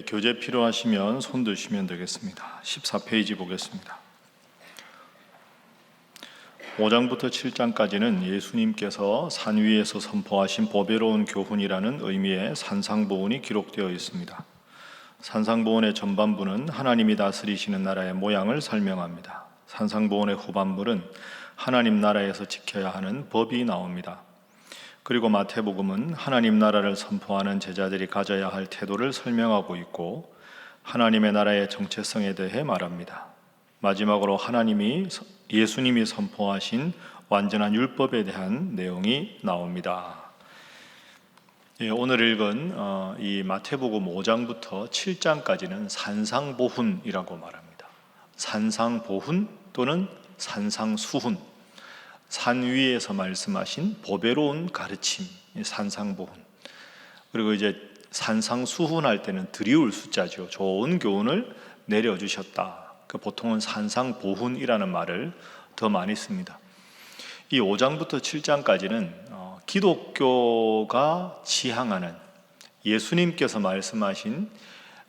교재 필요하시면 손 드시면 되겠습니다. 14페이지 보겠습니다. 5장부터 7장까지는 예수님께서 산 위에서 선포하신 보배로운 교훈이라는 의미의 산상보훈이 기록되어 있습니다. 산상보훈의 전반부는 하나님이 다스리시는 나라의 모양을 설명합니다. 산상보훈의 후반부는 하나님 나라에서 지켜야 하는 법이 나옵니다. 그리고 마태복음은 하나님 나라를 선포하는 제자들이 가져야 할 태도를 설명하고 있고 하나님의 나라의 정체성에 대해 말합니다. 마지막으로 예수님이 선포하신 완전한 율법에 대한 내용이 나옵니다. 오늘 읽은 이 마태복음 5장부터 7장까지는 산상보훈이라고 말합니다. 산상보훈 또는 산상수훈, 산 위에서 말씀하신 보배로운 가르침, 산상보훈. 그리고 이제 산상수훈 할 때는 드리울 숫자죠. 좋은 교훈을 내려주셨다. 보통은 산상보훈이라는 말을 더 많이 씁니다. 이 5장부터 7장까지는 기독교가 지향하는, 예수님께서 말씀하신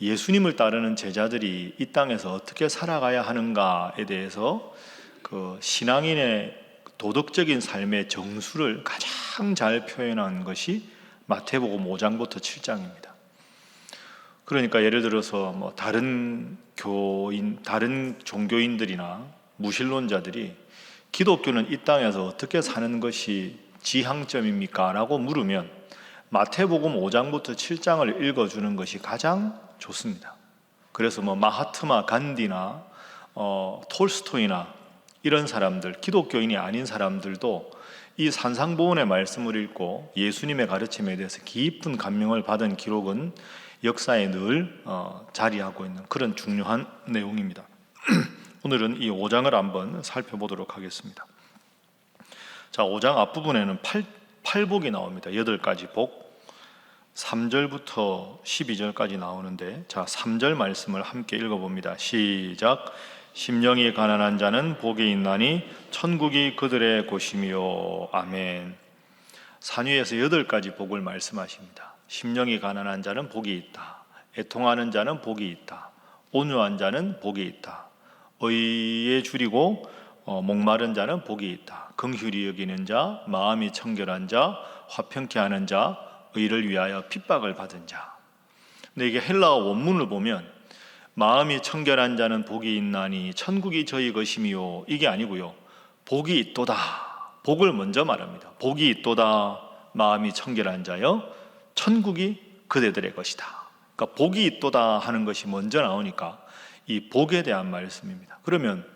예수님을 따르는 제자들이 이 땅에서 어떻게 살아가야 하는가에 대해서 그 신앙인의 도덕적인 삶의 정수를 가장 잘 표현한 것이 마태복음 5장부터 7장입니다. 그러니까 예를 들어서 다른 종교인들이나 무신론자들이 기독교는 이 땅에서 어떻게 사는 것이 지향점입니까? 라고 물으면 마태복음 5장부터 7장을 읽어주는 것이 가장 좋습니다. 그래서 마하트마 간디나 톨스토이나 이런 사람들, 기독교인이 아닌 사람들도 이 산상보훈의 말씀을 읽고 예수님의 가르침에 대해서 깊은 감명을 받은 기록은 역사에 늘 자리하고 있는 그런 중요한 내용입니다. 오늘은 이 5장을 한번 살펴보도록 하겠습니다. 자, 5장 앞부분에는 8복이 나옵니다. 8가지 복. 3절부터 12절까지 나오는데, 자, 3절 말씀을 함께 읽어봅니다. 시작. 심령이 가난한 자는 복이 있나니 천국이 그들의 곳이며. 아멘. 산 위에서 8가지 복을 말씀하십니다. 심령이 가난한 자는 복이 있다. 애통하는 자는 복이 있다. 온유한 자는 복이 있다. 의에 줄이고 목마른 자는 복이 있다. 긍휼히 여기는 자, 마음이 청결한 자, 화평케 하는 자, 의를 위하여 핍박을 받은 자. 근데 이게 헬라어 원문을 보면 마음이 청결한 자는 복이 있나니 천국이 저희 것이미요, 이게 아니고요, 복이 있도다, 복을 먼저 말합니다. 복이 있도다, 마음이 청결한 자여, 천국이 그대들의 것이다. 그러니까 복이 있도다 하는 것이 먼저 나오니까 이 복에 대한 말씀입니다. 그러면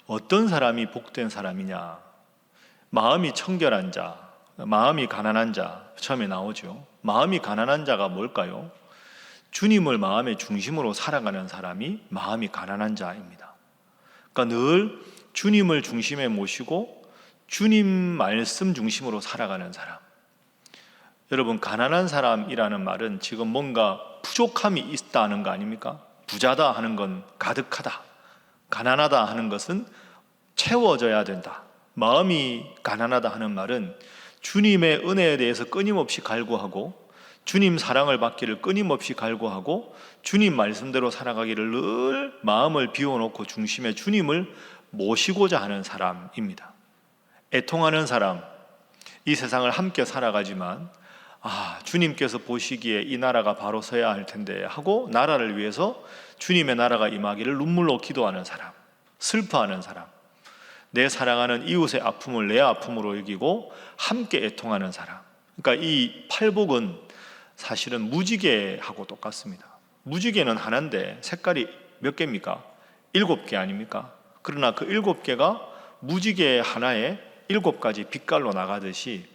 어떤 사람이 복된 사람이냐? 마음이 청결한 자, 마음이 가난한 자, 처음에 나오죠. 마음이 가난한 자가 뭘까요? 주님을 마음의 중심으로 살아가는 사람이 마음이 가난한 자입니다. 그러니까 늘 주님을 중심에 모시고 주님 말씀 중심으로 살아가는 사람. 여러분, 가난한 사람이라는 말은 지금 뭔가 부족함이 있다는 거 아닙니까? 부자다 하는 건 가득하다, 가난하다 하는 것은 채워져야 된다. 마음이 가난하다 하는 말은 주님의 은혜에 대해서 끊임없이 갈구하고 주님 사랑을 받기를 끊임없이 갈구하고 주님 말씀대로 살아가기를 늘 마음을 비워놓고 중심에 주님을 모시고자 하는 사람입니다. 애통하는 사람, 이 세상을 함께 살아가지만 주님께서 보시기에 이 나라가 바로 서야 할 텐데 하고 나라를 위해서 주님의 나라가 임하기를 눈물로 기도하는 사람, 슬퍼하는 사람, 내 사랑하는 이웃의 아픔을 내 아픔으로 여기고 함께 애통하는 사람. 그러니까 이 팔복은 사실은 무지개하고 똑같습니다. 무지개는 하나인데 색깔이 몇 개입니까? 7개 아닙니까? 그러나 그 7개가 무지개 하나에 7가지 빛깔로 나가듯이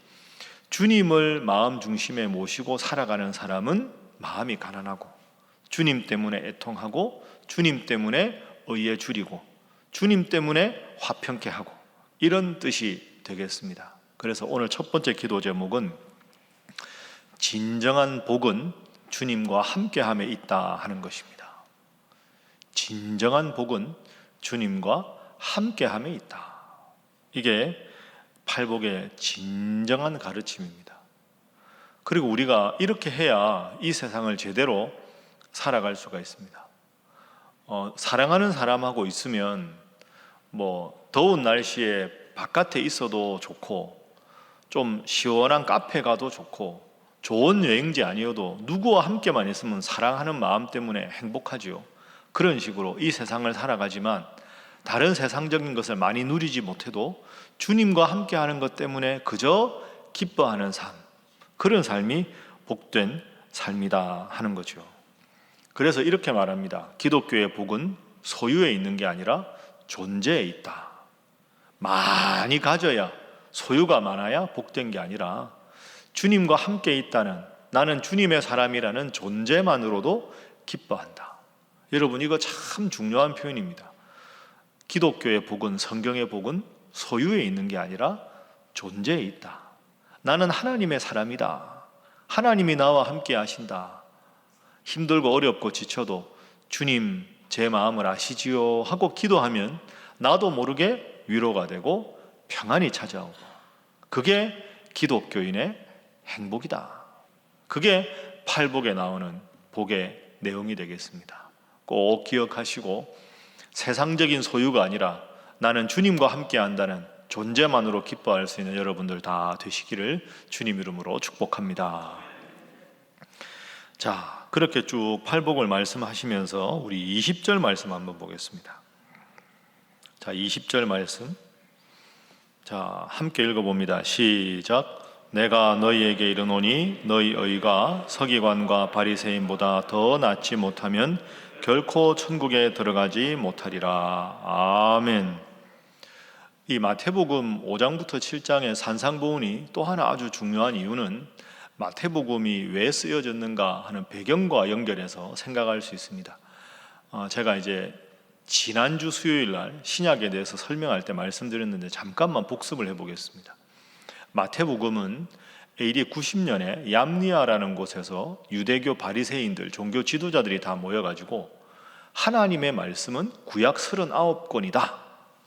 주님을 마음 중심에 모시고 살아가는 사람은 마음이 가난하고 주님 때문에 애통하고 주님 때문에 의에 줄이고 주님 때문에 화평케 하고, 이런 뜻이 되겠습니다. 그래서 오늘 첫 번째 기도 제목은 진정한 복은 주님과 함께함에 있다 하는 것입니다. 진정한 복은 주님과 함께함에 있다. 이게 팔복의 진정한 가르침입니다. 그리고 우리가 이렇게 해야 이 세상을 제대로 살아갈 수가 있습니다. 사랑하는 사람하고 있으면 더운 날씨에 바깥에 있어도 좋고, 좀 시원한 카페 가도 좋고, 좋은 여행지 아니어도 누구와 함께만 있으면 사랑하는 마음 때문에 행복하지요. 그런 식으로 이 세상을 살아가지만 다른 세상적인 것을 많이 누리지 못해도 주님과 함께하는 것 때문에 그저 기뻐하는 삶, 그런 삶이 복된 삶이다 하는 거죠. 그래서 이렇게 말합니다. 기독교의 복은 소유에 있는 게 아니라 존재에 있다. 많이 가져야, 소유가 많아야 복된 게 아니라 주님과 함께 있다는, 나는 주님의 사람이라는 존재만으로도 기뻐한다. 여러분, 이거 참 중요한 표현입니다. 기독교의 복은, 성경의 복은 소유에 있는 게 아니라 존재에 있다. 나는 하나님의 사람이다. 하나님이 나와 함께 하신다. 힘들고 어렵고 지쳐도 주님 제 마음을 아시지요 하고 기도하면 나도 모르게 위로가 되고 평안이 찾아오고, 그게 기독교인의 행복이다. 그게 팔복에 나오는 복의 내용이 되겠습니다. 꼭 기억하시고, 세상적인 소유가 아니라 나는 주님과 함께 한다는 존재만으로 기뻐할 수 있는 여러분들 다 되시기를 주님 이름으로 축복합니다. 자, 그렇게 쭉 팔복을 말씀하시면서 우리 20절 말씀 한번 보겠습니다. 자, 20절 말씀. 자, 함께 읽어봅니다. 시작. 내가 너희에게 이르노니 너희 의가 서기관과 바리새인보다 더 낫지 못하면 결코 천국에 들어가지 못하리라. 아멘. 이 마태복음 5장부터 7장의 산상보훈이 또 하나 아주 중요한 이유는 마태복음이 왜 쓰여졌는가 하는 배경과 연결해서 생각할 수 있습니다. 제가 이제 지난주 수요일 날 신약에 대해서 설명할 때 말씀드렸는데 잠깐만 복습을 해보겠습니다. 마태복음은 AD 90년에 얌니아라는 곳에서 유대교 바리새인들, 종교 지도자들이 다 모여가지고 하나님의 말씀은 구약 39권이다.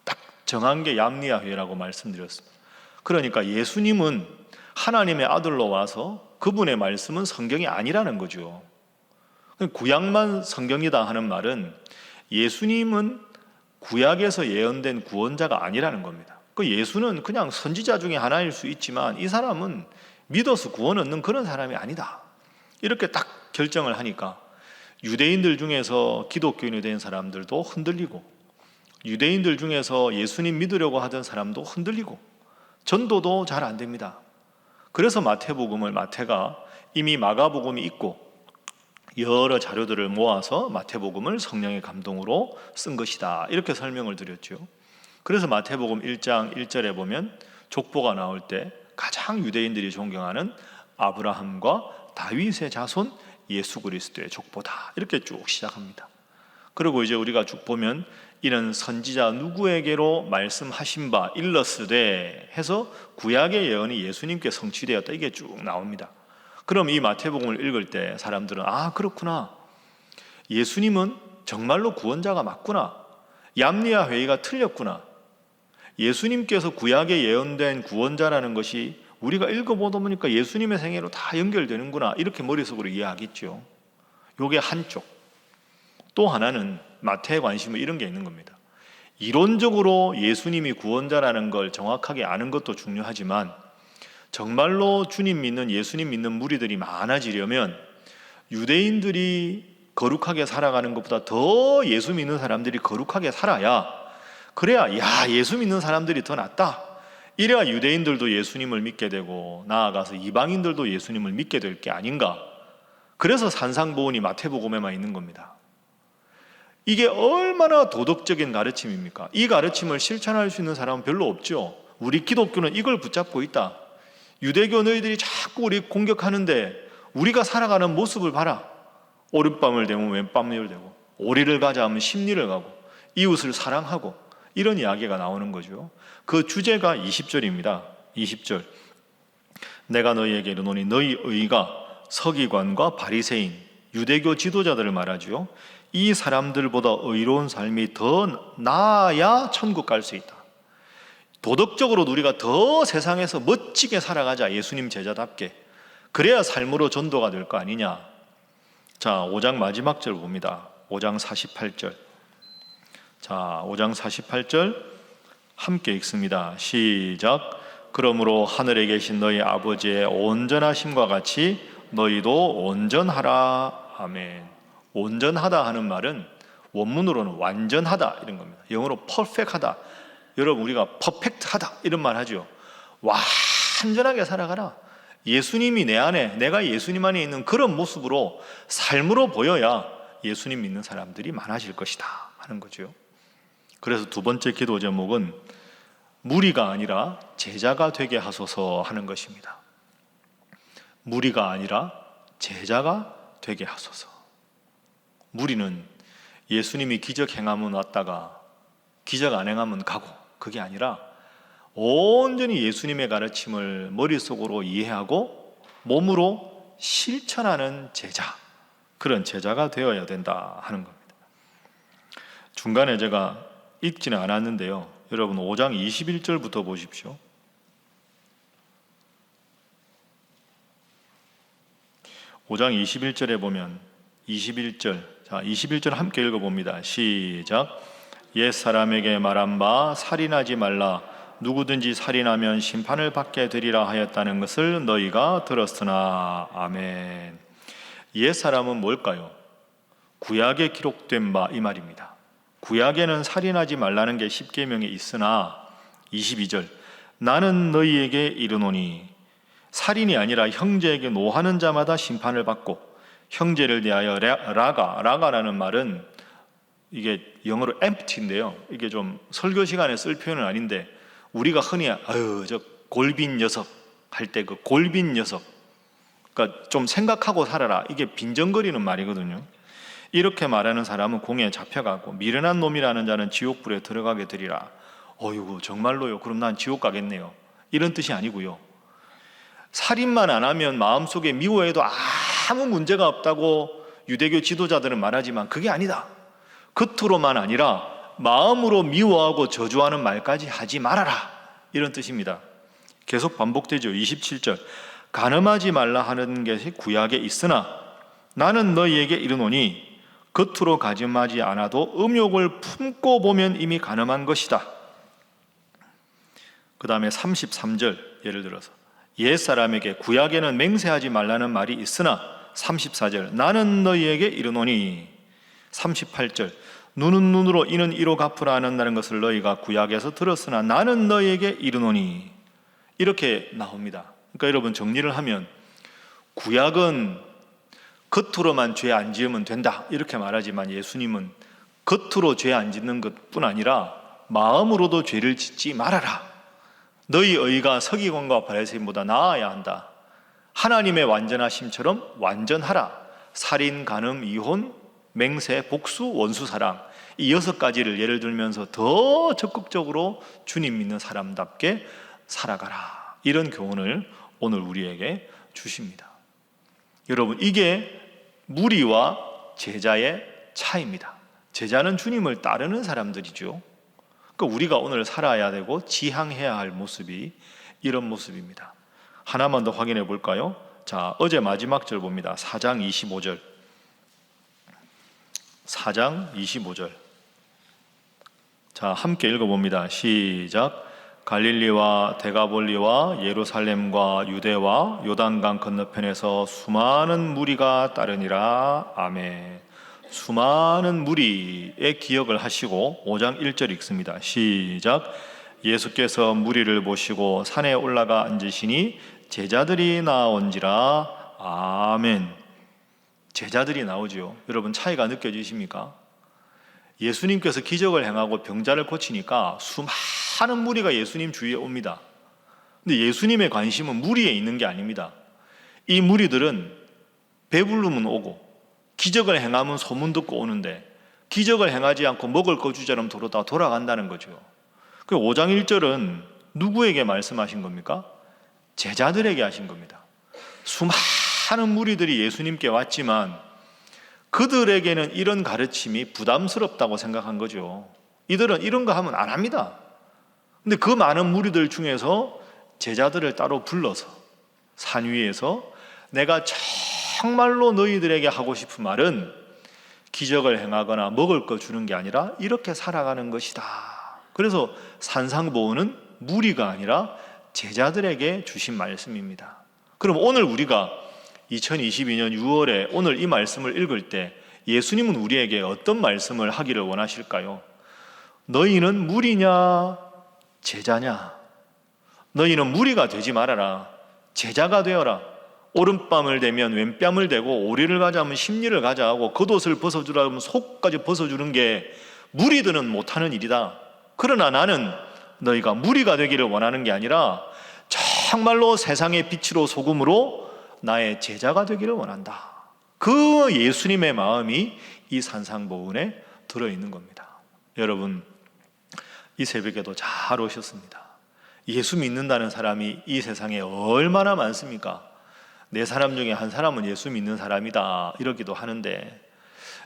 딱 정한 게 얌니아 회라고 말씀드렸습니다. 그러니까 예수님은 하나님의 아들로 와서 그분의 말씀은 성경이 아니라는 거죠. 구약만 성경이다 하는 말은 예수님은 구약에서 예언된 구원자가 아니라는 겁니다. 그 예수는 그냥 선지자 중에 하나일 수 있지만 이 사람은 믿어서 구원 얻는 그런 사람이 아니다. 이렇게 딱 결정을 하니까 유대인들 중에서 기독교인이 된 사람들도 흔들리고, 유대인들 중에서 예수님 믿으려고 하던 사람도 흔들리고, 전도도 잘 안 됩니다. 그래서 마태복음을 마태가 이미 마가복음이 있고 여러 자료들을 모아서 마태복음을 성령의 감동으로 쓴 것이다. 이렇게 설명을 드렸죠. 그래서 마태복음 1장 1절에 보면 족보가 나올 때 가장 유대인들이 존경하는 아브라함과 다윗의 자손 예수 그리스도의 족보다. 이렇게 쭉 시작합니다. 그리고 이제 우리가 쭉 보면 이는 선지자 누구에게로 말씀하신 바 일러스되 해서 구약의 예언이 예수님께 성취되었다. 이게 쭉 나옵니다. 그럼 이 마태복음을 읽을 때 사람들은 그렇구나. 예수님은 정말로 구원자가 맞구나. 얌니아 회의가 틀렸구나. 예수님께서 구약에 예언된 구원자라는 것이 우리가 읽어보다 보니까 예수님의 생애로 다 연결되는구나. 이렇게 머릿속으로 이해하겠죠. 요게 한쪽. 또 하나는 마태의 관심은 이런 게 있는 겁니다. 이론적으로 예수님이 구원자라는 걸 정확하게 아는 것도 중요하지만 정말로 주님 믿는, 예수님 믿는 무리들이 많아지려면 유대인들이 거룩하게 살아가는 것보다 더 예수 믿는 사람들이 거룩하게 살아야, 그래야 예수 믿는 사람들이 더 낫다. 이래야 유대인들도 예수님을 믿게 되고 나아가서 이방인들도 예수님을 믿게 될 게 아닌가. 그래서 산상보훈이 마태복음에만 있는 겁니다. 이게 얼마나 도덕적인 가르침입니까? 이 가르침을 실천할 수 있는 사람은 별로 없죠. 우리 기독교는 이걸 붙잡고 있다. 유대교 너희들이 자꾸 우리 공격하는데 우리가 살아가는 모습을 봐라. 오른밤을 대면 왼밤을 대고, 오리를 가자 하면 십리를 가고, 이웃을 사랑하고, 이런 이야기가 나오는 거죠. 그 주제가 20절입니다. 20절. 내가 너희에게 이르노니 너희 의가 서기관과 바리새인, 유대교 지도자들을 말하죠. 이 사람들보다 의로운 삶이 더 나아야 천국 갈 수 있다. 도덕적으로 우리가 더 세상에서 멋지게 살아가자. 예수님 제자답게. 그래야 삶으로 전도가 될 거 아니냐. 자, 5장 마지막 절 봅니다. 5장 48절. 자, 5장 48절 함께 읽습니다. 시작. 그러므로 하늘에 계신 너희 아버지의 온전하심과 같이 너희도 온전하라. 아멘. 온전하다 하는 말은 원문으로는 완전하다 이런 겁니다. 영어로 perfect하다. 여러분, 우리가 퍼펙트하다 이런 말 하죠. 완전하게 살아가라. 예수님이 내 안에, 내가 예수님 안에 있는 그런 모습으로 삶으로 보여야 예수님 믿는 사람들이 많아질 것이다 하는 거죠. 그래서 두 번째 기도 제목은 무리가 아니라 제자가 되게 하소서 하는 것입니다. 무리가 아니라 제자가 되게 하소서. 무리는 예수님이 기적 행하면 왔다가 기적 안 행하면 가고, 그게 아니라 온전히 예수님의 가르침을 머릿속으로 이해하고 몸으로 실천하는 제자, 그런 제자가 되어야 된다 하는 겁니다. 중간에 제가 읽지는 않았는데요, 여러분 5장 21절부터 보십시오. 5장 21절에 보면 21절, 자 21절 함께 읽어봅니다. 시작. 옛사람에게 말한 바 살인하지 말라. 누구든지 살인하면 심판을 받게 되리라 하였다는 것을 너희가 들었으나. 아멘. 옛사람은 뭘까요? 구약에 기록된 바 이 말입니다. 구약에는 살인하지 말라는 게 십계명에 있으나 22절 나는 너희에게 이르노니, 살인이 아니라 형제에게 노하는 자마다 심판을 받고, 형제를 대하여 라가라는 말은 이게 영어로 empty인데요, 이게 좀 설교 시간에 쓸 표현은 아닌데 우리가 흔히 저 골빈 녀석 할 때 그 골빈 녀석, 그러니까 좀 생각하고 살아라, 이게 빈정거리는 말이거든요. 이렇게 말하는 사람은 공에 잡혀가고 미련한 놈이라는 자는 지옥불에 들어가게 되리라. 어이구 정말로요? 그럼 난 지옥 가겠네요, 이런 뜻이 아니고요. 살인만 안 하면 마음속에 미워해도 아무 문제가 없다고 유대교 지도자들은 말하지만 그게 아니다. 겉으로만 아니라 마음으로 미워하고 저주하는 말까지 하지 말아라, 이런 뜻입니다. 계속 반복되죠. 27절 간음하지 말라 하는 것이 구약에 있으나 나는 너희에게 이르노니 겉으로 간음하지 않아도 음욕을 품고 보면 이미 간음한 것이다. 그 다음에 33절 예를 들어서 옛사람에게 구약에는 맹세하지 말라는 말이 있으나 34절 나는 너희에게 이르노니. 38절 눈은 눈으로 이는 이로 갚으라 한다는 것을 너희가 구약에서 들었으나 나는 너희에게 이르노니. 이렇게 나옵니다. 그러니까 여러분 정리를 하면 구약은 겉으로만 죄 안 지으면 된다 이렇게 말하지만 예수님은 겉으로 죄 안 짓는 것뿐 아니라 마음으로도 죄를 짓지 말아라. 너희 의가 서기관과 바리새인보다 나아야 한다. 하나님의 완전하심처럼 완전하라. 살인, 간음, 이혼, 맹세, 복수, 원수 사랑, 이 6가지를 예를 들면서 더 적극적으로 주님 믿는 사람답게 살아가라, 이런 교훈을 오늘 우리에게 주십니다. 여러분, 이게 무리와 제자의 차이입니다. 제자는 주님을 따르는 사람들이죠. 그러니까 우리가 오늘 살아야 되고 지향해야 할 모습이 이런 모습입니다. 하나만 더 확인해 볼까요? 자, 어제 마지막 절 봅니다. 4장 25절. 4장 25절. 자, 함께 읽어봅니다. 시작. 갈릴리와 데가볼리와 예루살렘과 유대와 요단강 건너편에서 수많은 무리가 따르니라. 아멘. 수많은 무리의 기억을 하시고 5장 1절 읽습니다. 시작. 예수께서 무리를 보시고 산에 올라가 앉으시니 제자들이 나온지라. 아멘. 제자들이 나오죠. 여러분 차이가 느껴지십니까? 예수님께서 기적을 행하고 병자를 고치니까 수많은 무리가 예수님 주위에 옵니다. 근데 예수님의 관심은 무리에 있는 게 아닙니다. 이 무리들은 배부르면 오고 기적을 행하면 소문 듣고 오는데 기적을 행하지 않고 먹을 거 주자면 다 돌아간다는 거죠. 그 5장 1절은 누구에게 말씀하신 겁니까? 제자들에게 하신 겁니다. 수많은 무리들이 예수님께 왔지만 그들에게는 이런 가르침이 부담스럽다고 생각한 거죠. 이들은 이런 거 하면 안 합니다. 근데 그 많은 무리들 중에서 제자들을 따로 불러서 산 위에서 내가 정말로 너희들에게 하고 싶은 말은 기적을 행하거나 먹을 거 주는 게 아니라 이렇게 살아가는 것이다. 그래서 산상보훈은 무리가 아니라 제자들에게 주신 말씀입니다. 그럼 오늘 우리가 2022년 6월에 오늘 이 말씀을 읽을 때 예수님은 우리에게 어떤 말씀을 하기를 원하실까요? 너희는 무리냐 제자냐? 너희는 무리가 되지 말아라. 제자가 되어라. 오른뺨을 대면 왼뺨을 대고 오리를 가자면 십리를 가자 하고 겉옷을 벗어주라면 속까지 벗어주는 게 무리들은 못하는 일이다. 그러나 나는 너희가 무리가 되기를 원하는 게 아니라 정말로 세상의 빛으로 소금으로 나의 제자가 되기를 원한다. 그 예수님의 마음이 이 산상보훈에 들어있는 겁니다. 여러분, 이 새벽에도 잘 오셨습니다. 예수 믿는다는 사람이 이 세상에 얼마나 많습니까? 네 사람 중에 한 사람은 예수 믿는 사람이다 이러기도 하는데,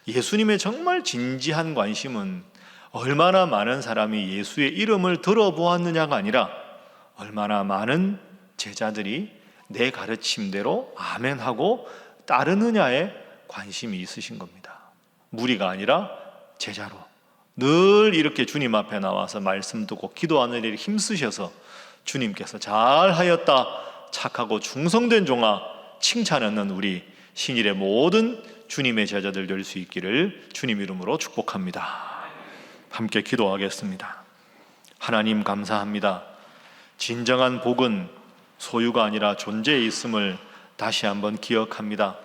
예수님의 정말 진지한 관심은 얼마나 많은 사람이 예수의 이름을 들어보았느냐가 아니라 얼마나 많은 제자들이 내 가르침대로 아멘하고 따르느냐에 관심이 있으신 겁니다. 무리가 아니라 제자로 늘 이렇게 주님 앞에 나와서 말씀 듣고 기도하는 일에 힘쓰셔서 주님께서 잘하였다 착하고 충성된 종아 칭찬하는 우리 신일의 모든 주님의 제자들 될 수 있기를 주님 이름으로 축복합니다. 함께 기도하겠습니다. 하나님 감사합니다. 진정한 복은 소유가 아니라 존재에 있음을 다시 한번 기억합니다.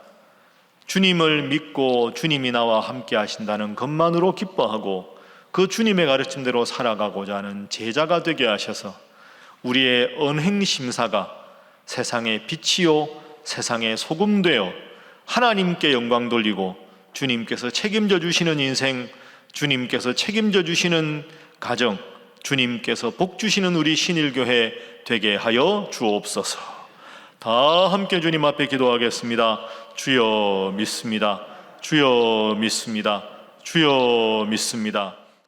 주님을 믿고 주님이 나와 함께 하신다는 것만으로 기뻐하고 그 주님의 가르침대로 살아가고자 하는 제자가 되게 하셔서 우리의 언행심사가 세상의 빛이요 세상의 소금 되어 하나님께 영광 돌리고 주님께서 책임져 주시는 인생, 주님께서 책임져 주시는 가정, 주님께서 복 주시는 우리 신일교회 되게 하여 주옵소서. 다 함께 주님 앞에 기도하겠습니다. 주여 믿습니다. 주여 믿습니다. 주여 믿습니다.